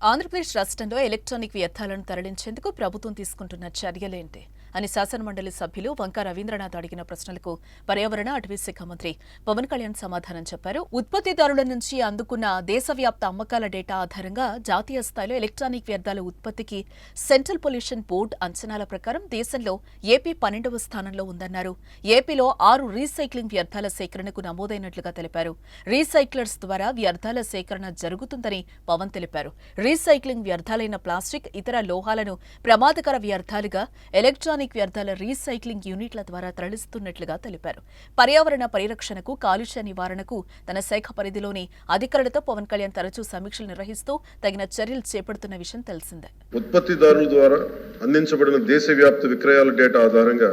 ఆంధ్రప్రదేశ్ రాష్ట్రంలో ఎలక్ట్రానిక్ వ్యర్థాలను తరలించేందుకు ప్రభుత్వం తీసుకుంటున్న చర్యలేంటి అని శాసనమండలి సభ్యులు వంక రవీంద్రనాథ్ అడిగిన ప్రశ్నలకు పర్యావరణ అటవీ శాఖ మంత్రి పవన్ కళ్యాణ్ సమాధానం చెప్పారు. ఉత్పత్తిదారుల నుంచి అందుకున్న దేశవ్యాప్త అమ్మకాల డేటా ఆధారంగా జాతీయ స్థాయిలో ఎలక్ట్రానిక్ వ్యర్థాల ఉత్పత్తికి సెంట్రల్ పొల్యూషన్ బోర్డు అంచనాల ప్రకారం దేశంలో ఏపీ 12వ స్థానంలో ఉందన్నారు. ఏపీలో 6 రీసైక్లింగ్ వ్యర్థాల సేకరణకు నమోదైనట్లుగా తెలిపారు. రీసైక్లర్స్ ద్వారా వ్యర్థాల సేకరణ జరుగుతుందని పవన్ తెలిపారు. రీసైక్లింగ్ వ్యర్థాలైన ప్లాస్టిక్, ఇతర లోహాలను ప్రమాదకర వ్యర్థాలుగా ఎలక్ట్రానిక్ వ్యర్థాల రీసైక్లింగ్ యూనిట్ల ద్వారా తరలిస్తున్నట్లుగా తెలిపారు. పర్యావరణ పరిరక్షణకు, కాలుష్య నివారణకు తన శాఖ పరిధిలోని అధికారులతో పవన్ కళ్యాణ్ తరచూ సమీక్షలు నిర్వహిస్తూ తగిన చర్యలు చేపడుతున్న విషయం తెలిసిందే. ఉత్పత్తిదారుల ద్వారా అందించబడిన దేశవ్యాప్త విక్రయాల డేటా ఆధారంగా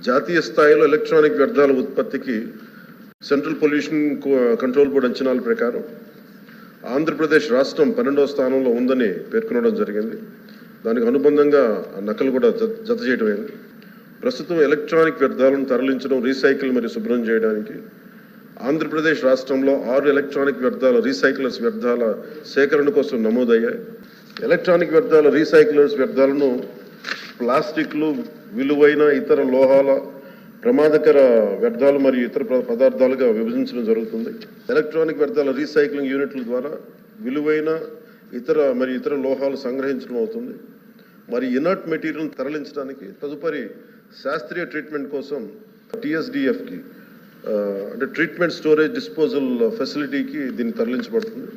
జాతీయ స్థాయిలో ఎలక్ట్రానిక్ వ్యర్థాల ఉత్పత్తికి సెంట్రల్ పొల్యూషన్ కంట్రోల్ బోర్డు అంచనాల ప్రకారం ఆంధ్రప్రదేశ్ రాష్ట్రం 12వ స్థానంలో ఉందని పేర్కొనడం జరిగింది. దానికి అనుబంధంగా నకలు కూడా జత చేయడం అయింది. ప్రస్తుతం ఎలక్ట్రానిక్ వ్యర్థాలను తరలించడం, రీసైకిల్ మరియు శుభ్రం చేయడానికి ఆంధ్రప్రదేశ్ రాష్ట్రంలో 6 ఎలక్ట్రానిక్ వ్యర్థాల రీసైక్లర్స్ వ్యర్థాల సేకరణ కోసం నమోదయ్యాయి. ఎలక్ట్రానిక్ వ్యర్థాల రీసైక్లర్స్ వ్యర్థాలను ప్లాస్టిక్లు, విలువైన ఇతర లోహాల, ప్రమాదకర వ్యర్థాలు మరియు ఇతర పదార్థాలుగా విభజించడం జరుగుతుంది. ఎలక్ట్రానిక్ వ్యర్థాల రీసైక్లింగ్ యూనిట్ల ద్వారా విలువైన ఇతర లోహాలు సంగ్రహించడం అవుతుంది. మరి ఇనర్ట్ మెటీరియల్ తరలించడానికి తదుపరి శాస్త్రీయ ట్రీట్మెంట్ కోసం TSDFకి అంటే ట్రీట్మెంట్ స్టోరేజ్ డిస్పోజల్ ఫెసిలిటీకి దీన్ని తరలించబడుతుంది.